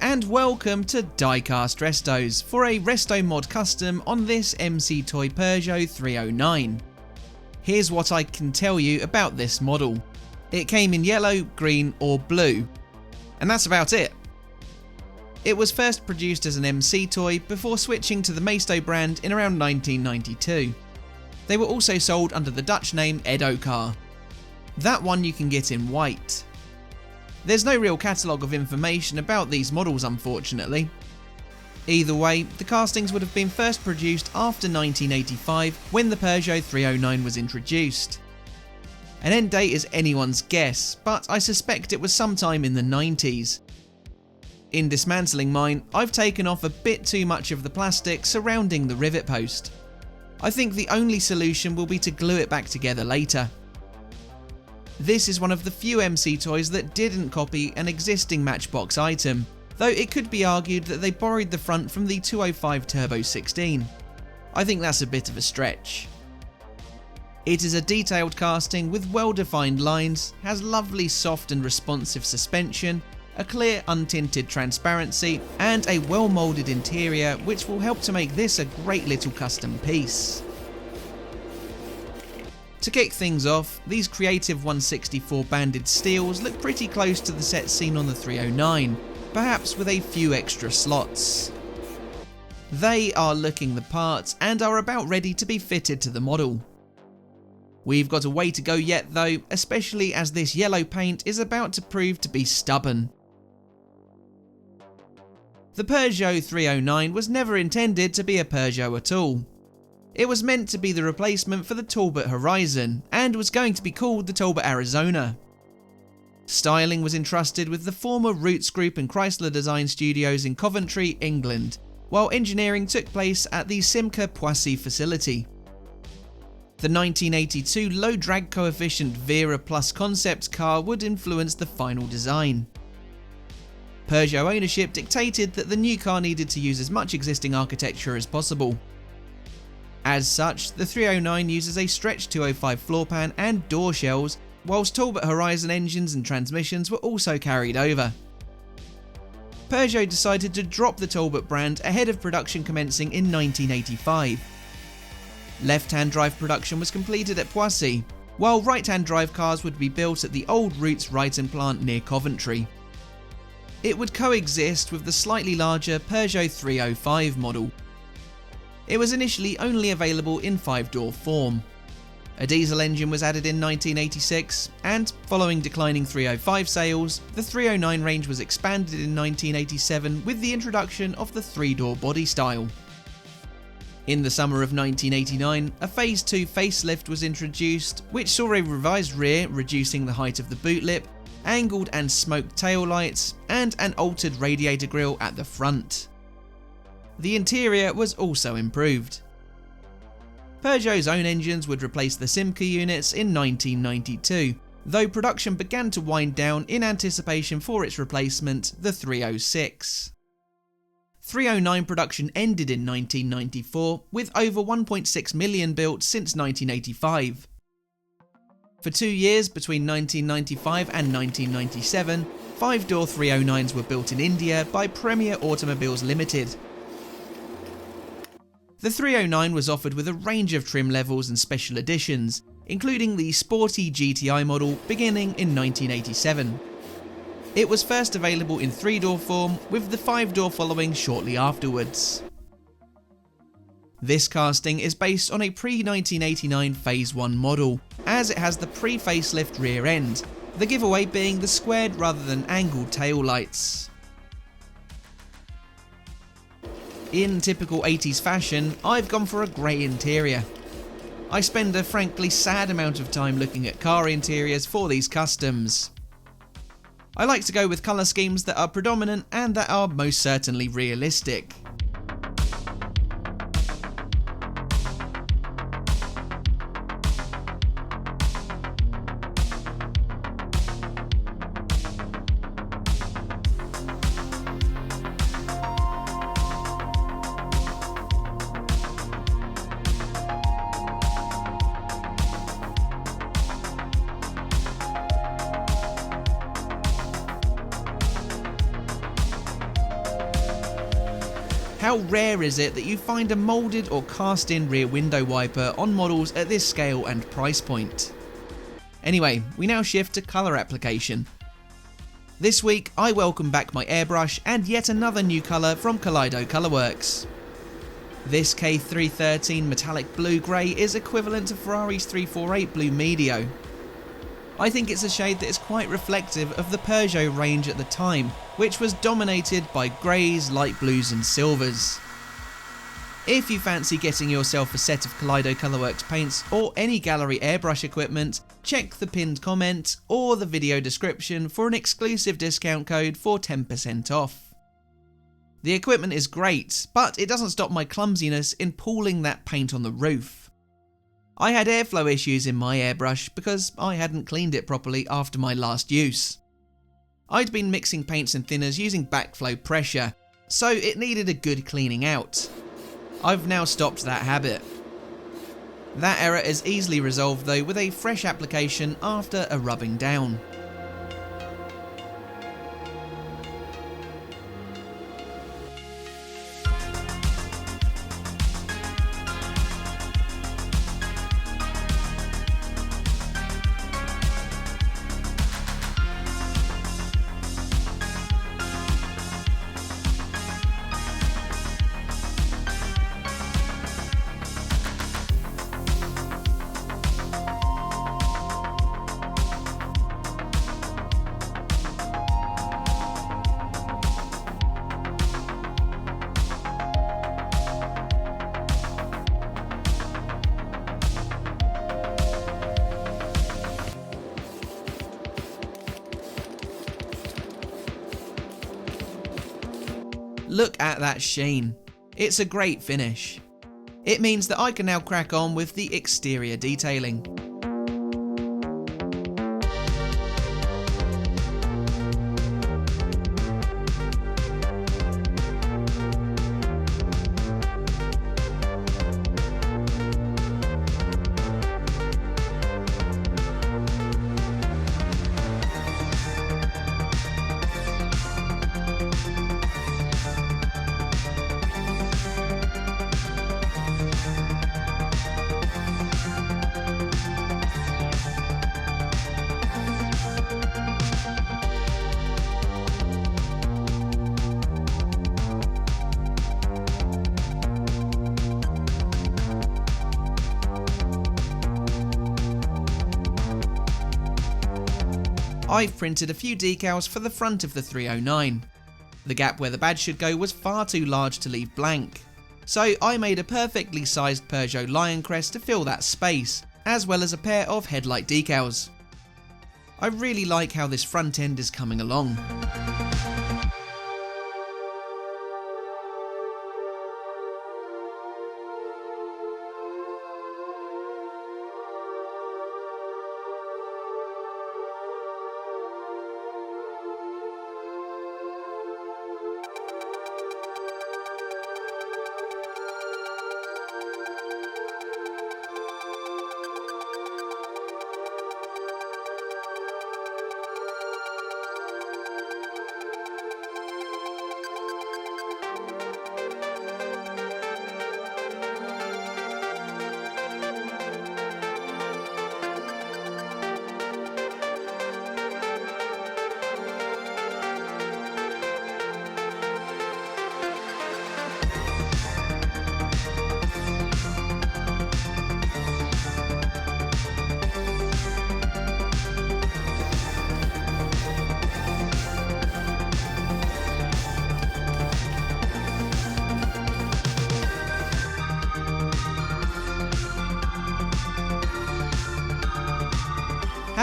And welcome to Diecast Restos for a Resto mod custom on this MC Toy Peugeot 309. Here's what I can tell you about this model. It came in yellow, green or blue, and that's about it. It was first produced as an MC toy before switching to the Maisto brand in around 1992. They were also sold under the Dutch name Edocar. That one you can get in white. There's no real catalogue of information about these models, unfortunately. Either way, the castings would have been first produced after 1985 when the Peugeot 309 was introduced. An end date is anyone's guess, but I suspect it was sometime in the 90s. In dismantling mine, I've taken off a bit too much of the plastic surrounding the rivet post. I think the only solution will be to glue it back together later. This is one of the few MC toys that didn't copy an existing Matchbox item, though it could be argued that they borrowed the front from the 205 Turbo 16. I think that's a bit of a stretch. It is a detailed casting with well-defined lines, has lovely soft and responsive suspension, a clear untinted transparency, and a well-moulded interior which will help to make this a great little custom piece. To kick things off, these creative 164 banded steels look pretty close to the set seen on the 309, perhaps with a few extra slots. They are looking the part and are about ready to be fitted to the model. We've got a way to go yet though, especially as this yellow paint is about to prove to be stubborn. The Peugeot 309 was never intended to be a Peugeot at all. It was meant to be the replacement for the Talbot Horizon, and was going to be called the Talbot Arizona. Styling was entrusted with the former Roots Group and Chrysler Design Studios in Coventry, England, while engineering took place at the Simca Poissy facility. The 1982 low drag coefficient Vera Plus concept car would influence the final design. Peugeot ownership dictated that the new car needed to use as much existing architecture as possible. As such, the 309 uses a stretched 205 floor pan and door shells, whilst Talbot Horizon engines and transmissions were also carried over. Peugeot decided to drop the Talbot brand ahead of production commencing in 1985. Left-hand drive production was completed at Poissy, while right-hand drive cars would be built at the old Roots Wrighton plant near Coventry. It would coexist with the slightly larger Peugeot 305 model. It was initially only available in 5-door form. A diesel engine was added in 1986, and following declining 305 sales, the 309 range was expanded in 1987 with the introduction of the 3-door body style. In the summer of 1989, a Phase 2 facelift was introduced, which saw a revised rear reducing the height of the boot lip, angled and smoked tail lights, and an altered radiator grille at the front. The interior was also improved. Peugeot's own engines would replace the Simca units in 1992, though production began to wind down in anticipation for its replacement, the 306. 309 production ended in 1994, with over 1.6 million built since 1985. For 2 years between 1995 and 1997, 5-door 309s were built in India by Premier Automobiles Limited. The 309 was offered with a range of trim levels and special editions, including the sporty GTI model beginning in 1987. It was first available in 3-door form, with the 5-door following shortly afterwards. This casting is based on a pre-1989 Phase 1 model, as it has the pre-facelift rear end, the giveaway being the squared rather than angled tail lights. In typical 80s fashion, I've gone for a grey interior. I spend a frankly sad amount of time looking at car interiors for these customs. I like to go with colour schemes that are predominant and that are most certainly realistic. How rare is it that you find a moulded or cast-in rear window wiper on models at this scale and price point? Anyway, we now shift to colour application. This week I welcome back my airbrush and yet another new colour from Kaleido Colourworks. This K313 metallic blue grey is equivalent to Ferrari's 348 blue medio. I think it's a shade that is quite reflective of the Peugeot range at the time, which was dominated by greys, light blues and silvers. If you fancy getting yourself a set of Kaleido Colourworks paints or any gallery airbrush equipment, check the pinned comment or the video description for an exclusive discount code for 10% off. The equipment is great, but it doesn't stop my clumsiness in pooling that paint on the roof. I had airflow issues in my airbrush because I hadn't cleaned it properly after my last use. I'd been mixing paints and thinners using backflow pressure, so it needed a good cleaning out. I've now stopped that habit. That error is easily resolved though with a fresh application after a rubbing down. Look at that sheen. It's a great finish. It means that I can now crack on with the exterior detailing. I've printed a few decals for the front of the 309. The gap where the badge should go was far too large to leave blank, so I made a perfectly sized Peugeot lion crest to fill that space, as well as a pair of headlight decals. I really like how this front end is coming along.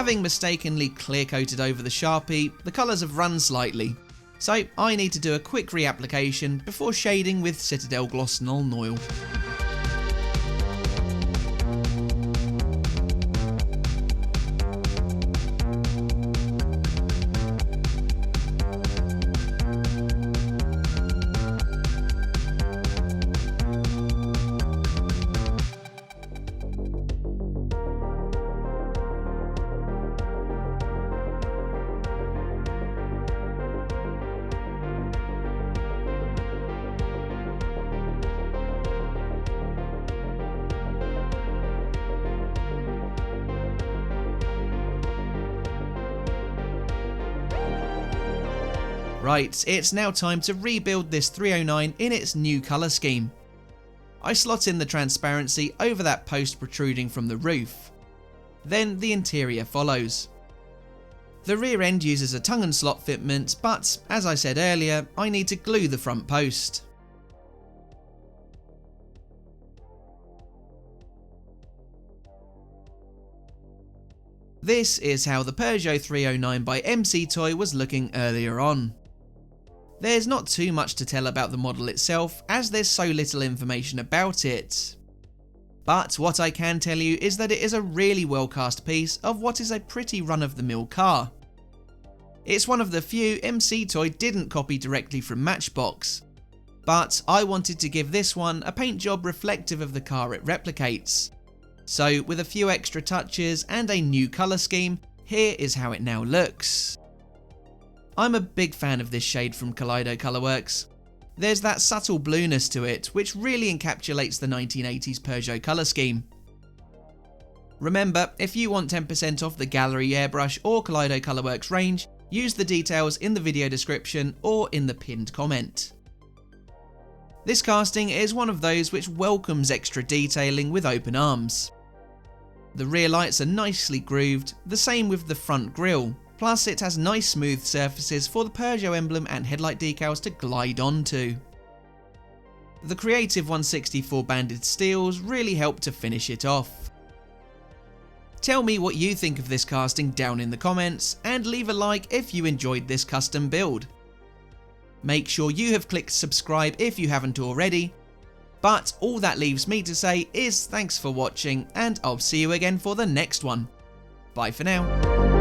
Having mistakenly clear coated over the Sharpie, the colours have run slightly, so I need to do a quick reapplication before shading with Citadel Gloss Nuln Oil. Right, it's now time to rebuild this 309 in its new colour scheme. I slot in the transparency over that post protruding from the roof. Then the interior follows. The rear end uses a tongue and slot fitment, but as I said earlier, I need to glue the front post. This is how the Peugeot 309 by MC Toy was looking earlier on. There's not too much to tell about the model itself, as there's so little information about it. But what I can tell you is that it is a really well cast piece of what is a pretty run-of-the-mill car. It's one of the few MC Toy didn't copy directly from Matchbox, but I wanted to give this one a paint job reflective of the car it replicates. So with a few extra touches and a new colour scheme, here is how it now looks. I'm a big fan of this shade from Kaleido Colourworks. There's that subtle blueness to it which really encapsulates the 1980s Peugeot colour scheme. Remember, if you want 10% off the Gallery Airbrush or Kaleido Colourworks range, use the details in the video description or in the pinned comment. This casting is one of those which welcomes extra detailing with open arms. The rear lights are nicely grooved, the same with the front grille, plus it has nice smooth surfaces for the Peugeot emblem and headlight decals to glide onto. The creative 164 banded steels really help to finish it off. Tell me what you think of this casting down in the comments, and leave a like if you enjoyed this custom build. Make sure you have clicked subscribe if you haven't already, but all that leaves me to say is thanks for watching, and I'll see you again for the next one. Bye for now.